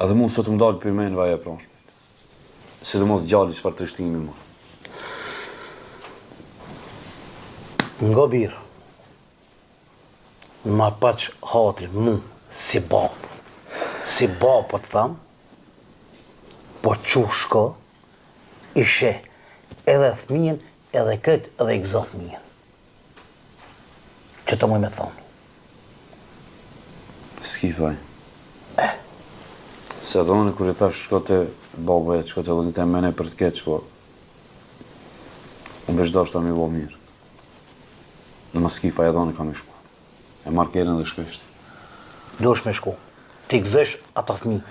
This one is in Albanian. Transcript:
Edhe mu sot më dalë për menë vaja pranshme. Sidomos gjalli çfarë të shtimi mu. Nga birë, ma paq hatri mu, si bab po të thamë, po qushko, ishe edhe fëmijën, edhe këtë, edhe i gëzo fëmijën. Që të muj me thonë. S'ki faj. Se edhe unë kur i thash shko të babaja, shko të vëzit e mene për të keq, po unë veç dashta mi bo mirë. Në më s'ki faj edhe unë kam i shku. E marrë kjerën dhe shkështi. Duhesh me shku. Ti gëzesh ata fëmijë.